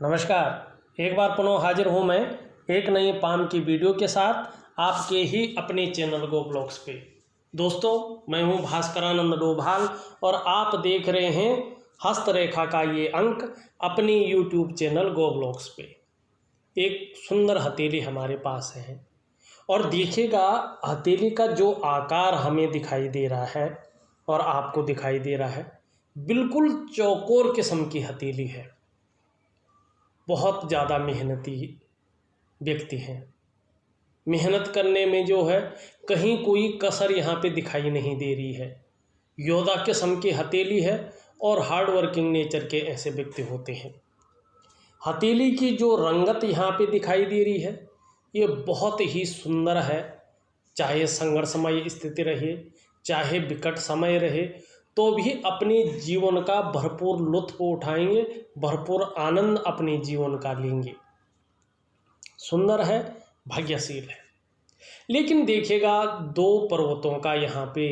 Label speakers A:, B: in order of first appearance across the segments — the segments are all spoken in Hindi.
A: नमस्कार। एक बार पुनः हाजिर हूँ मैं एक नई पाम की वीडियो के साथ आपके ही अपने चैनल गो ब्लॉग्स पे। दोस्तों, मैं हूँ भास्करानंद डोभाल और आप देख रहे हैं हस्तरेखा का ये अंक अपनी यूट्यूब चैनल गो ब्लॉग्स पे। एक सुंदर हथेली हमारे पास है और देखिएगा हथेली का जो आकार हमें दिखाई दे रहा है और आपको दिखाई दे रहा है, बिल्कुल चौकोर किस्म की हथेली है। बहुत ज़्यादा मेहनती व्यक्ति हैं। मेहनत करने में जो है कहीं कोई कसर यहाँ पे दिखाई नहीं दे रही है। योद्धा किस्म की हथेली है और हार्ड वर्किंग नेचर के ऐसे व्यक्ति होते हैं। हथेली की जो रंगत यहाँ पे दिखाई दे रही है ये बहुत ही सुंदर है। चाहे संघर्षमय स्थिति रहे, चाहे विकट समय रहे, तो भी अपने जीवन का भरपूर लुत्फ उठाएंगे, भरपूर आनंद अपने जीवन का लेंगे। सुंदर है, भाग्यशील है। लेकिन देखिएगा दो पर्वतों का यहाँ पे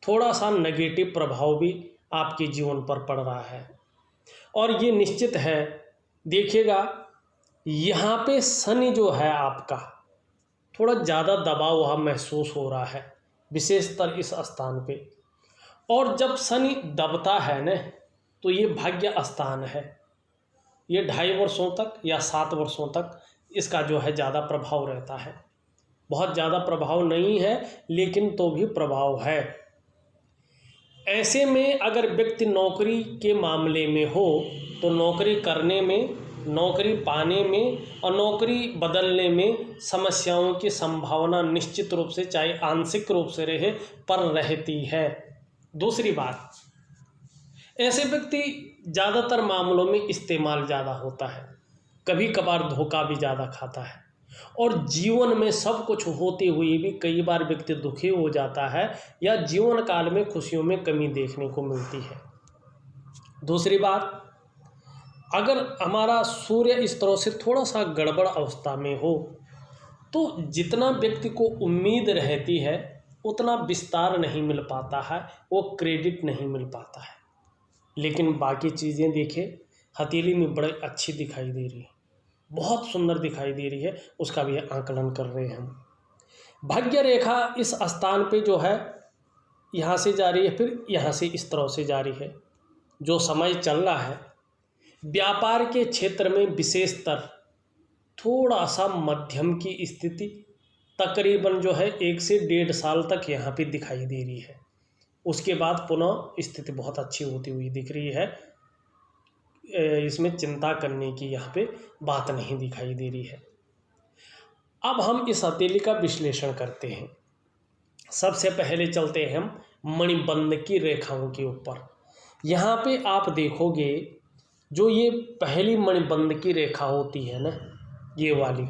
A: थोड़ा सा नेगेटिव प्रभाव भी आपके जीवन पर पड़ रहा है और ये निश्चित है। देखिएगा यहाँ पे शनि जो है आपका थोड़ा ज़्यादा दबाव वहाँ महसूस हो रहा है, विशेषतर इस स्थान पे। और जब शनि दबता है न तो ये भाग्य स्थान है। ये 2.5 वर्षों तक या 7 वर्षों तक इसका जो है ज़्यादा प्रभाव रहता है। बहुत ज़्यादा प्रभाव नहीं है लेकिन तो भी प्रभाव है। ऐसे में अगर व्यक्ति नौकरी के मामले में हो तो नौकरी करने में, नौकरी पाने में और नौकरी बदलने में समस्याओं की संभावना निश्चित रूप से, चाहे आंशिक रूप से रहे, पर रहती है। दूसरी बात, ऐसे व्यक्ति ज़्यादातर मामलों में इस्तेमाल ज़्यादा होता है, कभी कभार धोखा भी ज़्यादा खाता है और जीवन में सब कुछ होते हुए भी कई बार व्यक्ति दुखी हो जाता है या जीवन काल में खुशियों में कमी देखने को मिलती है। दूसरी बात, अगर हमारा सूर्य इस तरह से थोड़ा सा गड़बड़ अवस्था में हो तो जितना व्यक्ति को उम्मीद रहती है उतना विस्तार नहीं मिल पाता है, वो क्रेडिट नहीं मिल पाता है। लेकिन बाकी चीज़ें देखें, हथेली में बड़ी अच्छी दिखाई दे रही है, बहुत सुंदर दिखाई दे रही है, उसका भी आकलन कर रहे हैं हम। भाग्य रेखा इस स्थान पे जो है यहाँ से जा रही है, फिर यहाँ से इस तरह से जा रही है। जो समय चल रहा है व्यापार के क्षेत्र में विशेषतर थोड़ा सा मध्यम की स्थिति तकरीबन जो है 1 से 1.5 साल तक यहाँ पे दिखाई दे रही है। उसके बाद पुनः स्थिति बहुत अच्छी होती हुई दिख रही है। इसमें चिंता करने की यहाँ पे बात नहीं दिखाई दे रही है। अब हम इस हथेली का विश्लेषण करते हैं। सबसे पहले चलते हैं हम मणिबंध की रेखाओं के ऊपर। यहाँ पे आप देखोगे जो ये पहली मणिबंध की रेखा होती है ना, ये वाली,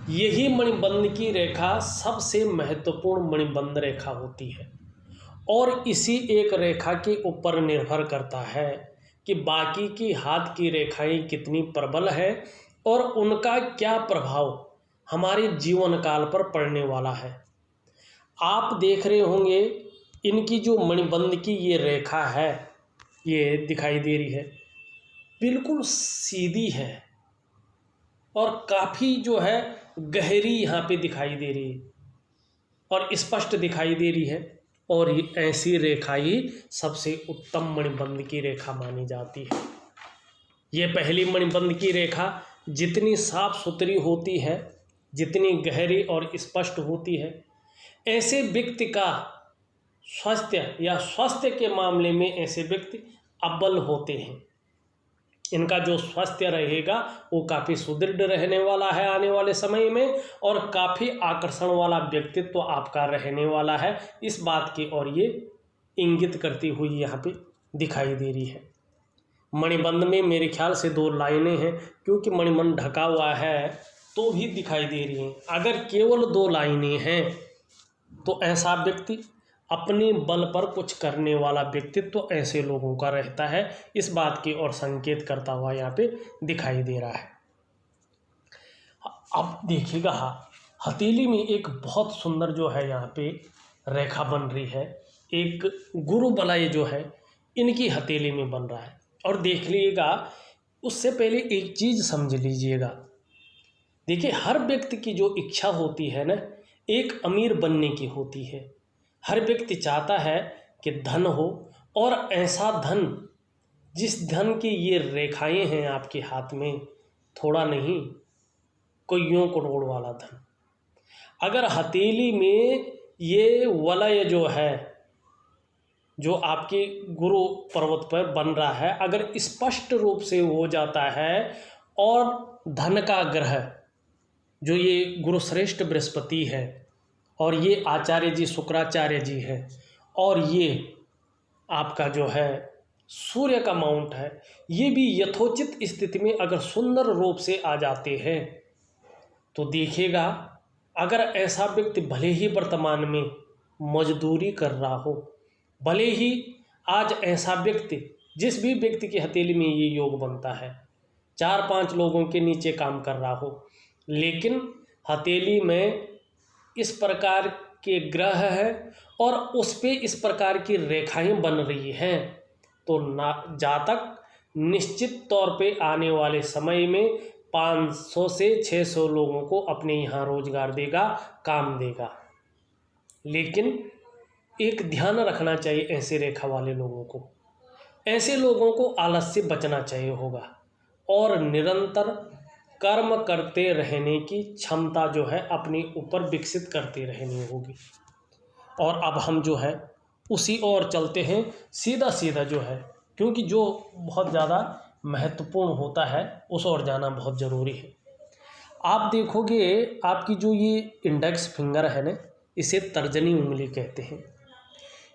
A: यही मणिबंध की रेखा सबसे महत्वपूर्ण मणिबंध रेखा होती है और इसी एक रेखा के ऊपर निर्भर करता है कि बाकी की हाथ की रेखाएं कितनी प्रबल है और उनका क्या प्रभाव हमारे जीवन काल पर पड़ने वाला है। आप देख रहे होंगे इनकी जो मणिबंध की ये रेखा है, ये दिखाई दे रही है, बिल्कुल सीधी है और काफ़ी जो है गहरी यहाँ पे दिखाई दे रही है और स्पष्ट दिखाई दे रही है। और ऐसी रेखा ही सबसे उत्तम मणिबंध की रेखा मानी जाती है। ये पहली मणिबंध की रेखा जितनी साफ सुथरी होती है, जितनी गहरी और स्पष्ट होती है, ऐसे व्यक्ति का स्वास्थ्य के मामले में ऐसे व्यक्ति अव्वल होते हैं। इनका जो स्वास्थ्य रहेगा वो काफ़ी सुदृढ़ रहने वाला है आने वाले समय में और काफ़ी आकर्षण वाला व्यक्तित्व आपका रहने वाला है। इस बात की ओर ये इंगित करती हुई यहाँ पे दिखाई दे रही है। मणिबंध में मेरे ख्याल से 2 लाइनें हैं, क्योंकि मणिबंध ढका हुआ है तो भी दिखाई दे रही हैं। अगर केवल 2 लाइनें हैं तो ऐसा व्यक्ति अपने बल पर कुछ करने वाला व्यक्तित्व ऐसे लोगों का रहता है। इस बात की ओर संकेत करता हुआ यहाँ पे दिखाई दे रहा है। अब देखिएगा हथेली में एक बहुत सुंदर जो है यहाँ पे रेखा बन रही है। एक गुरु बलय जो है इनकी हथेली में बन रहा है और देख लीजिएगा उससे पहले एक चीज़ समझ लीजिएगा। देखिए, हर व्यक्ति की जो इच्छा होती है ना, एक अमीर बनने की होती है। हर व्यक्ति चाहता है कि धन हो, और ऐसा धन, जिस धन की ये रेखाएं हैं आपके हाथ में, थोड़ा नहीं, कईयों करोड़ वाला धन। अगर हथेली में ये वलय जो है, जो आपके गुरु पर्वत पर बन रहा है, अगर स्पष्ट रूप से हो जाता है, और धन का ग्रह जो ये गुरुश्रेष्ठ बृहस्पति है, और ये आचार्य जी शुक्राचार्य जी है, और ये आपका जो है सूर्य का माउंट है, ये भी यथोचित स्थिति में अगर सुंदर रूप से आ जाते हैं, तो देखिएगा, अगर ऐसा व्यक्ति भले ही वर्तमान में मजदूरी कर रहा हो, भले ही आज ऐसा व्यक्ति, जिस भी व्यक्ति की हथेली में ये योग बनता है, 4-5 लोगों के नीचे काम कर रहा हो, लेकिन हथेली में इस प्रकार के ग्रह है और उस पे इस प्रकार की रेखाएं बन रही हैं, तो ना जातक निश्चित तौर पे आने वाले समय में 500 से 600 लोगों को अपने यहाँ रोजगार देगा, काम देगा। लेकिन एक ध्यान रखना चाहिए ऐसे रेखा वाले लोगों को, ऐसे लोगों को आलस से बचना चाहिए होगा, और निरंतर कर्म करते रहने की क्षमता जो है अपने ऊपर विकसित करते रहनी होगी। और अब हम जो है उसी ओर चलते हैं, सीधा सीधा जो है, क्योंकि जो बहुत ज़्यादा महत्वपूर्ण होता है उस ओर जाना बहुत ज़रूरी है। आप देखोगे, आपकी जो ये इंडेक्स फिंगर है ना, इसे तर्जनी उंगली कहते हैं।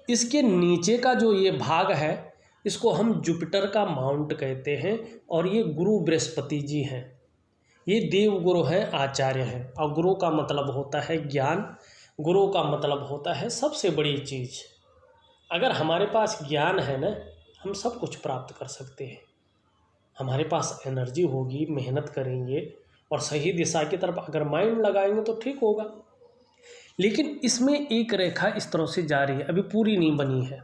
A: इसके नीचे का जो ये भाग है, इसको हम जुपिटर का माउंट कहते हैं, और ये गुरु बृहस्पति जी हैं। ये देव गुरु हैं, आचार्य हैं। और गुरु का मतलब होता है ज्ञान, गुरु का मतलब होता है सबसे बड़ी चीज़। अगर हमारे पास ज्ञान है ना, हम सब कुछ प्राप्त कर सकते हैं। हमारे पास एनर्जी होगी, मेहनत करेंगे और सही दिशा की तरफ अगर माइंड लगाएंगे तो ठीक होगा। लेकिन इसमें एक रेखा इस तरह से जा रही है, अभी पूरी नहीं बनी है,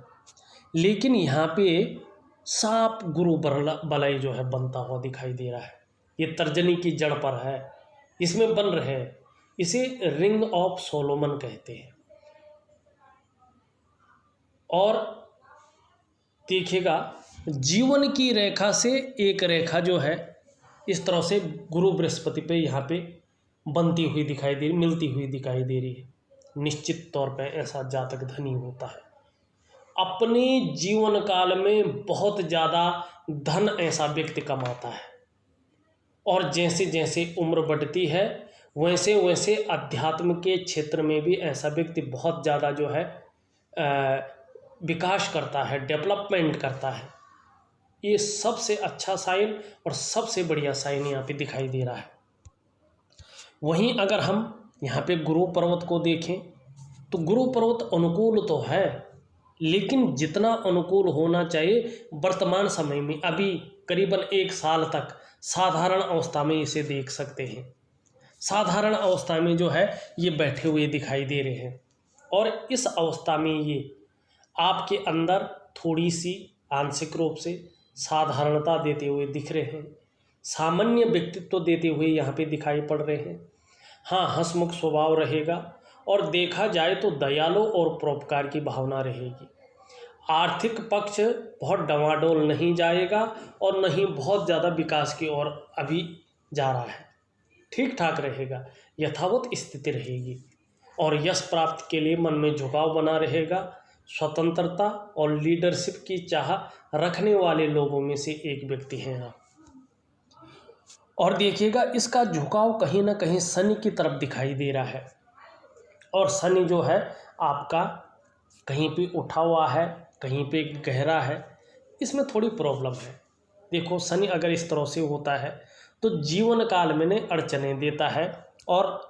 A: लेकिन यहाँ पे साप गुरु बलय जो है बनता हुआ दिखाई दे रहा है। ये तर्जनी की जड़ पर है, इसमें बन रहे हैं। इसे रिंग ऑफ सोलोमन कहते हैं। और देखिएगा, जीवन की रेखा से एक रेखा जो है इस तरह से गुरु बृहस्पति पे यहाँ पे बनती हुई दिखाई दे रही, मिलती हुई दिखाई दे रही है। निश्चित तौर पे ऐसा जातक धनी होता है, अपने जीवन काल में बहुत ज़्यादा धन ऐसा व्यक्ति कमाता है। और जैसे जैसे उम्र बढ़ती है, वैसे वैसे अध्यात्म के क्षेत्र में भी ऐसा व्यक्ति बहुत ज़्यादा जो है विकास करता है, डेवलपमेंट करता है। ये सबसे अच्छा साइन और सबसे बढ़िया साइन यहाँ पे दिखाई दे रहा है। वहीं अगर हम यहाँ पे गुरु पर्वत को देखें, तो गुरु पर्वत अनुकूल तो है, लेकिन जितना अनुकूल होना चाहिए वर्तमान समय में, अभी करीबन 1 साल तक साधारण अवस्था में इसे देख सकते हैं। साधारण अवस्था में जो है ये बैठे हुए दिखाई दे रहे हैं, और इस अवस्था में ये आपके अंदर थोड़ी सी आंशिक रूप से साधारणता देते हुए दिख रहे हैं, सामान्य व्यक्तित्व देते हुए यहाँ पे दिखाई पड़ रहे हैं। हाँ, हंसमुख स्वभाव रहेगा, और देखा जाए तो दयालु और परोपकार की भावना रहेगी। आर्थिक पक्ष बहुत डवाडोल नहीं जाएगा, और नहीं बहुत ज़्यादा विकास की ओर अभी जा रहा है, ठीक ठाक रहेगा, यथावत स्थिति रहेगी। और यश प्राप्त के लिए मन में झुकाव बना रहेगा। स्वतंत्रता और लीडरशिप की चाह रखने वाले लोगों में से एक व्यक्ति हैं आप। और देखिएगा, इसका झुकाव कहीं ना कहीं शनि की तरफ दिखाई दे रहा है, और शनि जो है आपका कहीं पे उठा हुआ है, कहीं पे गहरा है, इसमें थोड़ी प्रॉब्लम है। देखो, शनि अगर इस तरह से होता है तो जीवन काल में ने अड़चनें देता है, और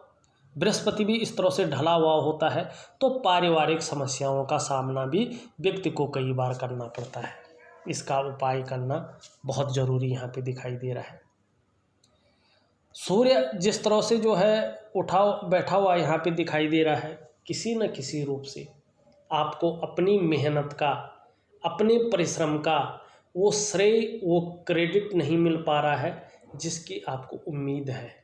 A: बृहस्पति भी इस तरह से ढला हुआ होता है तो पारिवारिक समस्याओं का सामना भी व्यक्ति को कई बार करना पड़ता है। इसका उपाय करना बहुत ज़रूरी यहाँ पे दिखाई दे रहा है। सूर्य जिस तरह से जो है बैठा हुआ यहाँ पे दिखाई दे रहा है, किसी न किसी रूप से आपको अपनी मेहनत का, अपने परिश्रम का वो श्रेय, वो क्रेडिट नहीं मिल पा रहा है जिसकी आपको उम्मीद है।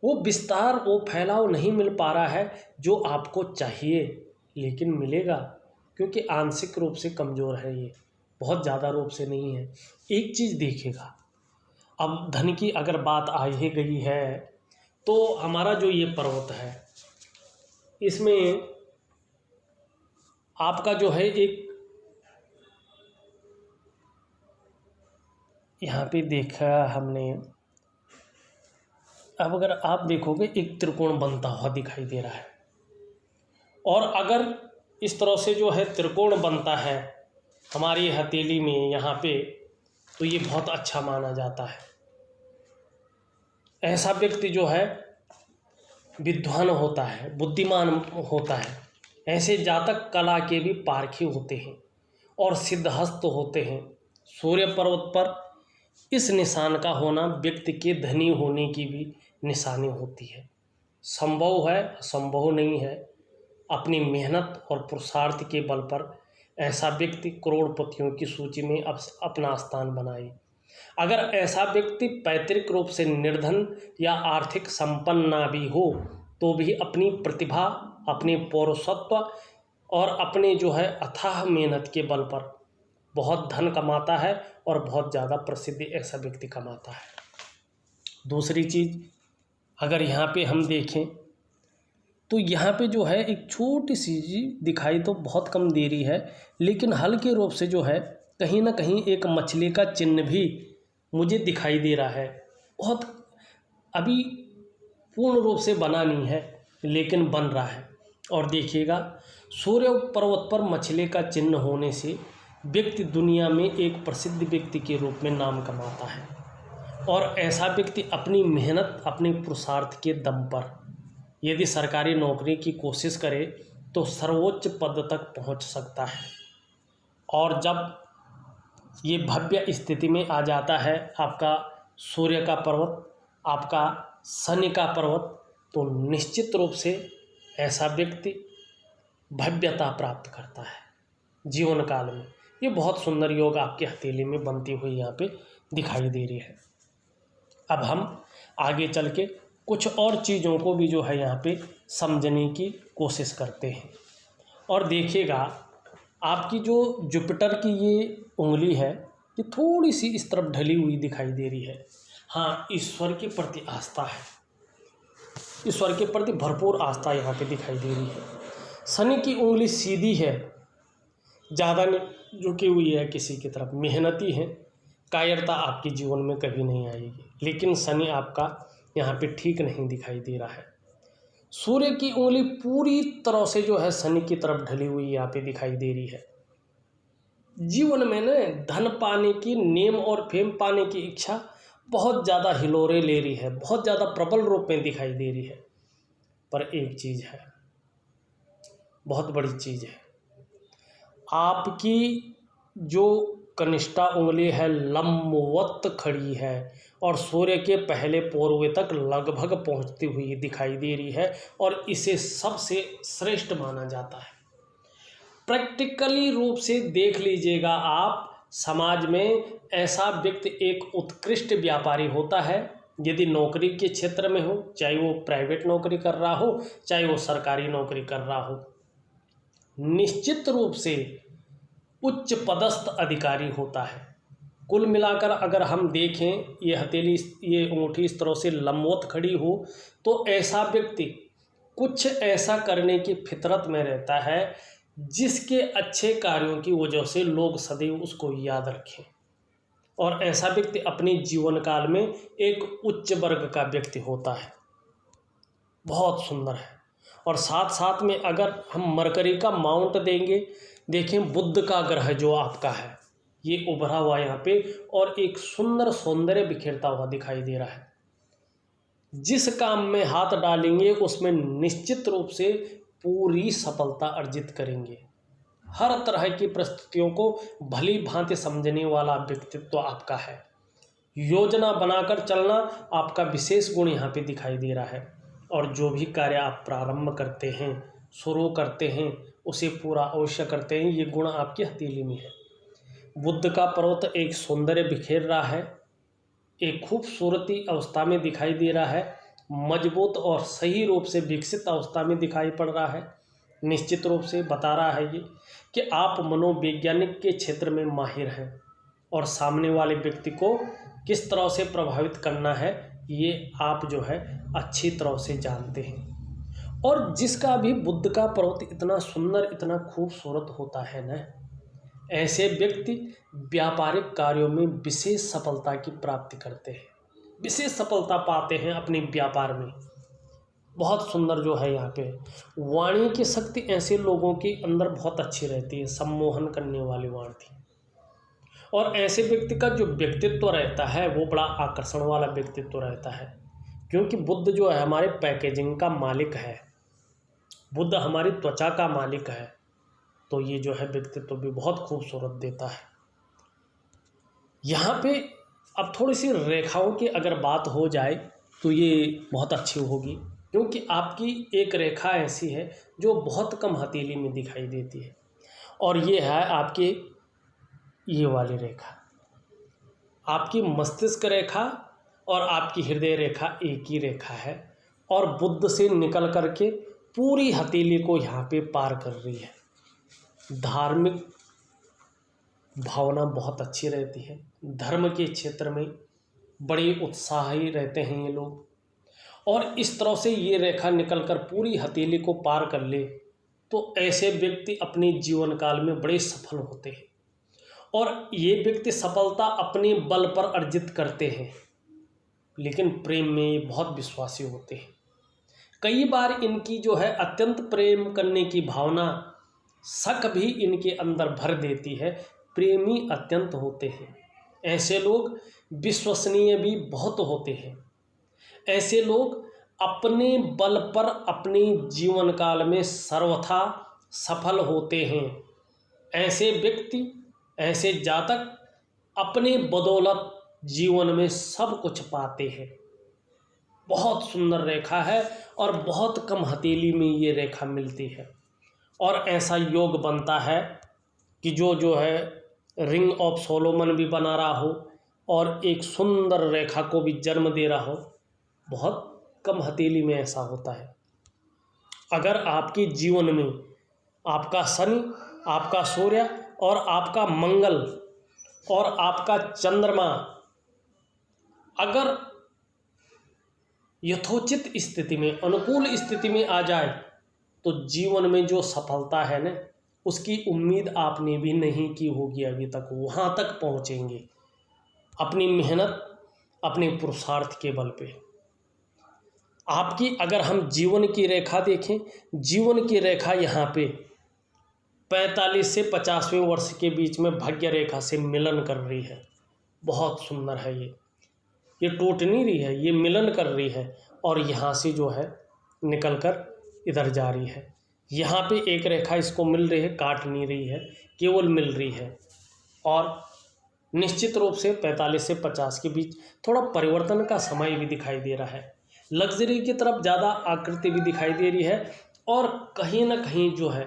A: वो विस्तार, वो फैलाव नहीं मिल पा रहा है जो आपको चाहिए, लेकिन मिलेगा, क्योंकि आंशिक रूप से कमज़ोर है ये, बहुत ज़्यादा रूप से नहीं है। एक चीज़ देखिएगा, अब धन की अगर बात आ ही गई है तो हमारा जो ये पर्वत है इसमें आपका जो है एक, यहाँ पे देखा हमने, अब अगर आप देखोगे एक त्रिकोण बनता हुआ दिखाई दे रहा है, और अगर इस तरह से जो है त्रिकोण बनता है हमारी हथेली में यहाँ पे, तो ये बहुत अच्छा माना जाता है। ऐसा व्यक्ति जो है विद्वान होता है, बुद्धिमान होता है। ऐसे जातक कला के भी पारखी होते हैं और सिद्धहस्त होते हैं। सूर्य पर्वत पर इस निशान का होना व्यक्ति के धनी होने की भी निशानी होती है। संभव है, असंभव नहीं है। अपनी मेहनत और पुरुषार्थ के बल पर ऐसा व्यक्ति करोड़पतियों की सूची में अपना स्थान बनाए। अगर ऐसा व्यक्ति पैतृक रूप से निर्धन या आर्थिक संपन्न ना भी हो, तो भी अपनी प्रतिभा, अपने पौरुषत्व और अपने जो है अथाह मेहनत के बल पर बहुत धन कमाता है और बहुत ज़्यादा प्रसिद्धि ऐसा व्यक्ति कमाता है। दूसरी चीज़, अगर यहाँ पे हम देखें तो यहाँ पे जो है एक छोटी सी चीज़ दिखाई तो बहुत कम दे रही है, लेकिन हल्के रूप से जो है कहीं ना कहीं एक मछली का चिन्ह भी मुझे दिखाई दे रहा है। बहुत अभी पूर्ण रूप से बना नहीं है, लेकिन बन रहा है। और देखिएगा, सूर्य पर्वत पर मछली का चिन्ह होने से व्यक्ति दुनिया में एक प्रसिद्ध व्यक्ति के रूप में नाम कमाता है, और ऐसा व्यक्ति अपनी मेहनत, अपने पुरुषार्थ के दम पर यदि सरकारी नौकरी की कोशिश करे तो सर्वोच्च पद तक पहुंच सकता है। और जब ये भव्य स्थिति में आ जाता है आपका सूर्य का पर्वत, आपका शनि का पर्वत, तो निश्चित रूप से ऐसा व्यक्ति भव्यता प्राप्त करता है जीवन काल में। ये बहुत सुंदर योग आपकी हथेली में बनती हुई यहाँ पे दिखाई दे रही है। अब हम आगे चल के कुछ और चीज़ों को भी जो है यहाँ पे समझने की कोशिश करते हैं। और देखिएगा, आपकी जो जुपिटर की ये उंगली है, ये थोड़ी सी इस तरफ ढली हुई दिखाई दे रही है। हाँ, ईश्वर के प्रति आस्था है, ईश्वर के प्रति भरपूर आस्था यहाँ पे दिखाई दे रही है। शनि की उंगली सीधी है, ज़्यादा झुकी हुई है किसी की तरफ, मेहनती है, कायरता आपके जीवन में कभी नहीं आएगी। लेकिन शनि आपका यहाँ पे ठीक नहीं दिखाई दे रहा है। सूर्य की उंगली पूरी तरह से जो है शनि की तरफ ढली हुई यहाँ पे दिखाई दे रही है। जीवन में न धन पाने की, नेम और फेम पाने की इच्छा बहुत ज़्यादा हिलोरे ले रही है, बहुत ज़्यादा प्रबल रूप में दिखाई दे रही है। पर एक चीज़ है, बहुत बड़ी चीज़ है, आपकी जो कनिष्ठा उंगली है लंबवत खड़ी है और सूर्य के पहले पोरवे तक लगभग पहुंचती हुई दिखाई दे रही है, और इसे सबसे श्रेष्ठ माना जाता है। प्रैक्टिकली रूप से देख लीजिएगा आप, समाज में ऐसा व्यक्ति एक उत्कृष्ट व्यापारी होता है यदि नौकरी के क्षेत्र में हो, चाहे वो प्राइवेट नौकरी कर रहा हो, चाहे वो सरकारी नौकरी कर रहा हो, निश्चित रूप से उच्च पदस्थ अधिकारी होता है। कुल मिलाकर अगर हम देखें, ये हथेली, ये अंगूठी इस तरह से लंबवत खड़ी हो, तो ऐसा व्यक्ति कुछ ऐसा करने की फितरत में रहता है जिसके अच्छे कार्यों की वजह से लोग सदैव उसको याद रखें। और ऐसा व्यक्ति अपने जीवन काल में एक उच्च वर्ग का व्यक्ति होता है। बहुत सुंदर है। और साथ साथ में अगर हम मरकरी का माउंट देंगे, देखें बुद्ध का ग्रह जो आपका है ये उभरा हुआ यहाँ पे, और एक सुंदर सौंदर्य बिखेरता हुआ दिखाई दे रहा है। जिस काम में हाथ डालेंगे उसमें निश्चित रूप से पूरी सफलता अर्जित करेंगे। हर तरह की परिस्थितियों को भली भांति समझने वाला व्यक्तित्व आपका है। योजना बनाकर चलना आपका विशेष गुण यहाँ पे दिखाई दे रहा है। और जो भी कार्य आप प्रारंभ करते हैं, शुरू करते हैं, उसे पूरा अवश्य करते हैं। ये गुण आपकी हथेली में है। बुद्ध का पर्वत एक सौंदर्य बिखेर रहा है, एक खूबसूरती अवस्था में दिखाई दे रहा है, मजबूत और सही रूप से विकसित अवस्था में दिखाई पड़ रहा है। निश्चित रूप से बता रहा है ये कि आप मनोवैज्ञानिक के क्षेत्र में माहिर हैं और सामने वाले व्यक्ति को किस तरह से प्रभावित करना है ये आप जो है अच्छी तरह से जानते हैं। और जिसका भी बुद्ध का पर्वत इतना सुंदर, इतना खूबसूरत होता है ना, ऐसे व्यक्ति व्यापारिक कार्यों में विशेष सफलता की प्राप्ति करते हैं, विशेष सफलता पाते हैं अपने व्यापार में। बहुत सुंदर जो है यहाँ पे वाणी की शक्ति ऐसे लोगों के अंदर बहुत अच्छी रहती है, सम्मोहन करने वाली वाणी थी। और ऐसे व्यक्ति का जो व्यक्तित्व रहता है वो बड़ा आकर्षण वाला व्यक्तित्व रहता है, क्योंकि बुद्ध जो है हमारे पैकेजिंग का मालिक है, बुद्ध हमारी त्वचा का मालिक है, तो ये जो है व्यक्तित्व भी बहुत खूबसूरत देता है। यहाँ पे अब थोड़ी सी रेखाओं की अगर बात हो जाए तो ये बहुत अच्छी होगी, क्योंकि आपकी एक रेखा ऐसी है जो बहुत कम हथेली में दिखाई देती है, और ये है आपकी ये वाली रेखा। आपकी मस्तिष्क रेखा और आपकी हृदय रेखा एक ही रेखा है, और बुद्ध से निकल करके पूरी हथेली को यहाँ पे पार कर रही है। धार्मिक भावना बहुत अच्छी रहती है, धर्म के क्षेत्र में बड़े उत्साही रहते हैं ये लोग, और इस तरह से ये रेखा निकलकर पूरी हथेली को पार कर ले तो ऐसे व्यक्ति अपने जीवन काल में बड़े सफल होते हैं। और ये व्यक्ति सफलता अपने बल पर अर्जित करते हैं, लेकिन प्रेम में ये बहुत विश्वासी होते हैं। कई बार इनकी जो है अत्यंत प्रेम करने की भावना शक भी इनके अंदर भर देती है, प्रेमी अत्यंत होते हैं। ऐसे लोग विश्वसनीय भी बहुत होते हैं। ऐसे लोग अपने बल पर अपने जीवन काल में सर्वथा सफल होते हैं। ऐसे व्यक्ति, ऐसे जातक अपने बदौलत जीवन में सब कुछ पाते हैं। बहुत सुंदर रेखा है और बहुत कम हथेली में ये रेखा मिलती है, और ऐसा योग बनता है कि जो है रिंग ऑफ सोलोमन भी बना रहा हो और एक सुंदर रेखा को भी जन्म दे रहा हो। बहुत कम हथेली में ऐसा होता है। अगर आपके जीवन में आपका शनि, आपका सूर्य और आपका मंगल और आपका चंद्रमा अगर यथोचित स्थिति में, अनुकूल स्थिति में आ जाए तो जीवन में जो सफलता है ना, उसकी उम्मीद आपने भी नहीं की होगी अभी तक, वहाँ तक पहुँचेंगे अपनी मेहनत, अपने पुरुषार्थ के बल पे। आपकी अगर हम जीवन की रेखा देखें, जीवन की रेखा यहाँ पे 45 से 50वें वर्ष के बीच में भाग्य रेखा से मिलन कर रही है। बहुत सुंदर है ये टूट नहीं रही है, ये मिलन कर रही है, और यहाँ से जो है निकल कर इधर जा रही है। यहाँ पे एक रेखा इसको मिल रही है, काट नहीं रही है, केवल मिल रही है। और निश्चित रूप से 45 से 50 के बीच थोड़ा परिवर्तन का समय भी दिखाई दे रहा है, लग्जरी की तरफ ज़्यादा आकृति भी दिखाई दे रही है, और कहीं ना कहीं जो है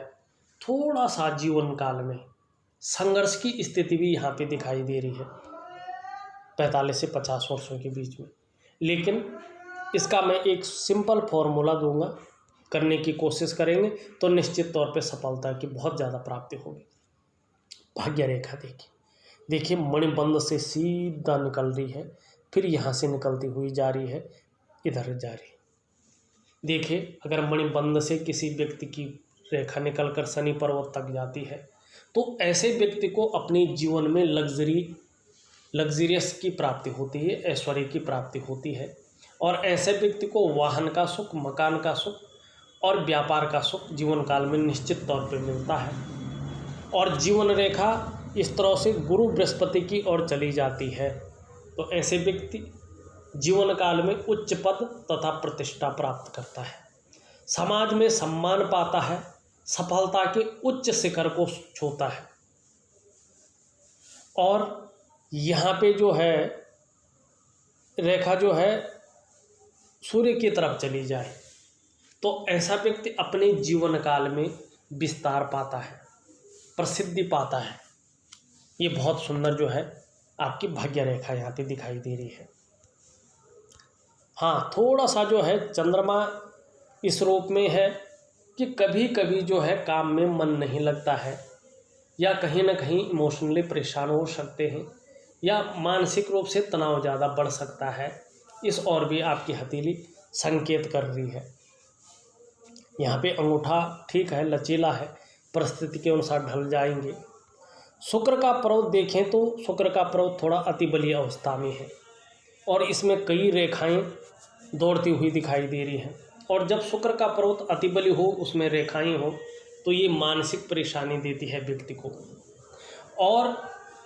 A: थोड़ा सा जीवन काल में संघर्ष की स्थिति भी यहाँ पे दिखाई दे रही है 45 से 50 वर्षों के बीच में। लेकिन इसका मैं एक सिंपल फॉर्मूला दूंगा, करने की कोशिश करेंगे तो निश्चित तौर पे सफलता की बहुत ज़्यादा प्राप्ति होगी। भाग्य रेखा देखिए मणिबंध से सीधा निकल रही है, फिर यहाँ से निकलती हुई जा रही है, इधर जा रही है। देखिए अगर मणिबंध से किसी व्यक्ति की रेखा निकलकर शनि पर्वत तक जाती है तो ऐसे व्यक्ति को अपने जीवन में लग्जरियस की प्राप्ति होती है, ऐश्वर्य की प्राप्ति होती है, और ऐसे व्यक्ति को वाहन का सुख, मकान का सुख और व्यापार का सुख जीवन काल में निश्चित तौर पर मिलता है। और जीवन रेखा इस तरह से गुरु बृहस्पति की ओर चली जाती है तो ऐसे व्यक्ति जीवन काल में उच्च पद तथा प्रतिष्ठा प्राप्त करता है, समाज में सम्मान पाता है, सफलता के उच्च शिखर को छूता है। और यहाँ पे जो है रेखा जो है सूर्य की तरफ चली जाए तो ऐसा व्यक्ति अपने जीवन काल में विस्तार पाता है, प्रसिद्धि पाता है, ये बहुत सुंदर जो है आपकी भाग्य रेखा यहाँ पे दिखाई दे रही है। हाँ, थोड़ा सा जो है चंद्रमा इस रूप में है कि कभी कभी जो है काम में मन नहीं लगता है, या कहीं ना कहीं इमोशनली परेशान हो सकते हैं, या मानसिक रूप से तनाव ज़्यादा बढ़ सकता है। इस और भी आपकी हथेली संकेत कर रही है। यहाँ पे अंगूठा ठीक है, लचीला है, परिस्थिति के अनुसार ढल जाएंगे। शुक्र का पर्वत देखें तो शुक्र का पर्वत थोड़ा अति बलीय अवस्था में है और इसमें कई रेखाएं दौड़ती हुई दिखाई दे रही हैं। और जब शुक्र का पर्वत अति बली हो, उसमें रेखाएं हो, तो ये मानसिक परेशानी देती है व्यक्ति को, और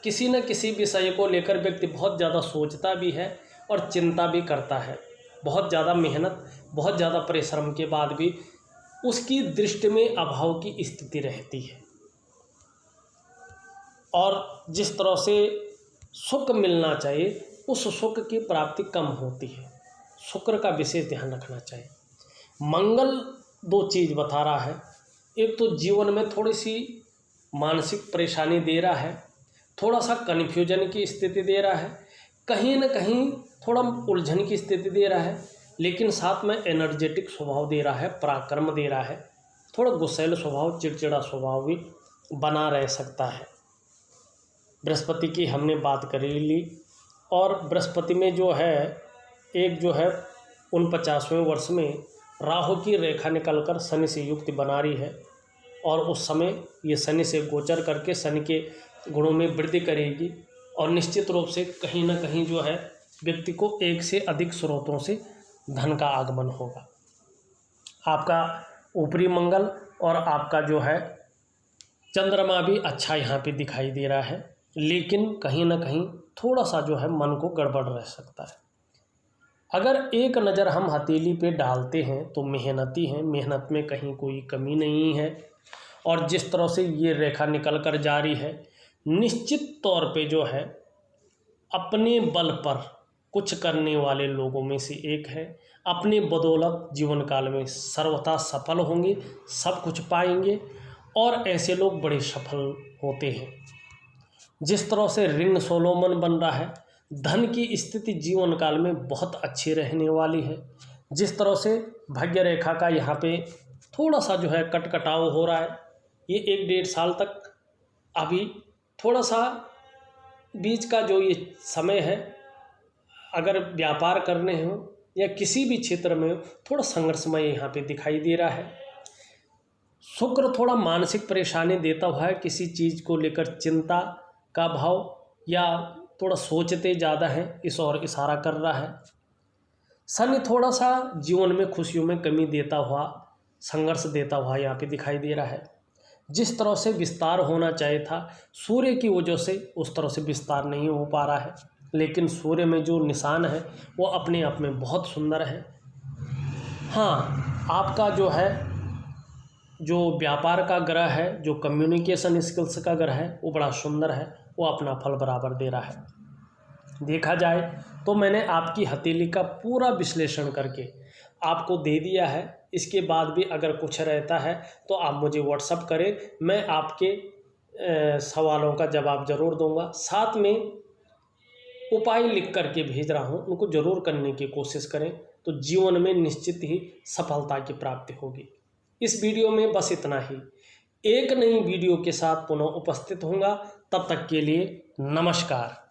A: किसी न किसी विषय को लेकर व्यक्ति बहुत ज़्यादा सोचता भी है और चिंता भी करता है। बहुत ज़्यादा मेहनत, बहुत ज़्यादा परिश्रम के बाद भी उसकी दृष्टि में अभाव की स्थिति रहती है, और जिस तरह से सुख मिलना चाहिए उस सुख की प्राप्ति कम होती है। शुक्र का विशेष ध्यान रखना चाहिए। मंगल दो चीज़ बता रहा है। एक तो जीवन में थोड़ी सी मानसिक परेशानी दे रहा है, थोड़ा सा कन्फ्यूजन की स्थिति दे रहा है, कहीं न कहीं थोड़ा उलझन की स्थिति दे रहा है, लेकिन साथ में एनर्जेटिक स्वभाव दे रहा है, पराक्रम दे रहा है। थोड़ा गुस्सैल स्वभाव, चिड़चिड़ा स्वभाव भी बना रह सकता है। बृहस्पति की हमने बात कर ली, और बृहस्पति में जो है एक जो है 49वें वर्ष में राहु की रेखा निकलकर शनि से युक्ति बना रही है, और उस समय ये शनि से गोचर करके शनि के गुणों में वृद्धि करेगी, और निश्चित रूप से कहीं ना कहीं जो है व्यक्ति को एक से अधिक स्रोतों से धन का आगमन होगा। आपका ऊपरी मंगल और आपका जो है चंद्रमा भी अच्छा यहाँ पे दिखाई दे रहा है, लेकिन कहीं ना कहीं थोड़ा सा जो है मन को गड़बड़ रह सकता है। अगर एक नज़र हम हथेली पे डालते हैं तो मेहनती हैं, मेहनत में कहीं कोई कमी नहीं है, और जिस तरह से ये रेखा निकल कर जा रही है, निश्चित तौर पे जो है अपने बल पर कुछ करने वाले लोगों में से एक है। अपनी बदौलत जीवन काल में सर्वथा सफल होंगे, सब कुछ पाएंगे, और ऐसे लोग बड़े सफल होते हैं। जिस तरह से रिंग सोलोमन बन रहा है, धन की स्थिति जीवन काल में बहुत अच्छी रहने वाली है। जिस तरह से भाग्य रेखा का यहाँ पे थोड़ा सा जो है कटकटाव हो रहा है, ये 1-1.5 साल तक अभी थोड़ा सा बीच का जो ये समय है, अगर व्यापार करने हो या किसी भी क्षेत्र में हो, थोड़ा संघर्षमय यहाँ पे दिखाई दे रहा है। शुक्र थोड़ा मानसिक परेशानी देता हुआ है, किसी चीज़ को लेकर चिंता का भाव या थोड़ा सोचते ज़्यादा हैं, इस और इशारा कर रहा है। शनि थोड़ा सा जीवन में खुशियों में कमी देता हुआ, संघर्ष देता हुआ यहाँ पे दिखाई दे रहा है। जिस तरह से विस्तार होना चाहिए था सूर्य की वजह से, उस तरह से विस्तार नहीं हो पा रहा है, लेकिन सूर्य में जो निशान है वो अपने आप में बहुत सुंदर है। हाँ, आपका जो है जो व्यापार का ग्रह है, जो कम्युनिकेशन स्किल्स का ग्रह है, वो बड़ा सुंदर है, वो अपना फल बराबर दे रहा है। देखा जाए तो मैंने आपकी हथेली का पूरा विश्लेषण करके आपको दे दिया है। इसके बाद भी अगर कुछ रहता है तो आप मुझे व्हाट्सअप करें, मैं आपके सवालों का जवाब ज़रूर दूंगा। साथ में उपाय लिख करके भेज रहा हूं, उनको ज़रूर करने की कोशिश करें, तो जीवन में निश्चित ही सफलता की प्राप्ति होगी। इस वीडियो में बस इतना ही। एक नई वीडियो के साथ पुनः उपस्थित होऊंगा, तब तक के लिए नमस्कार।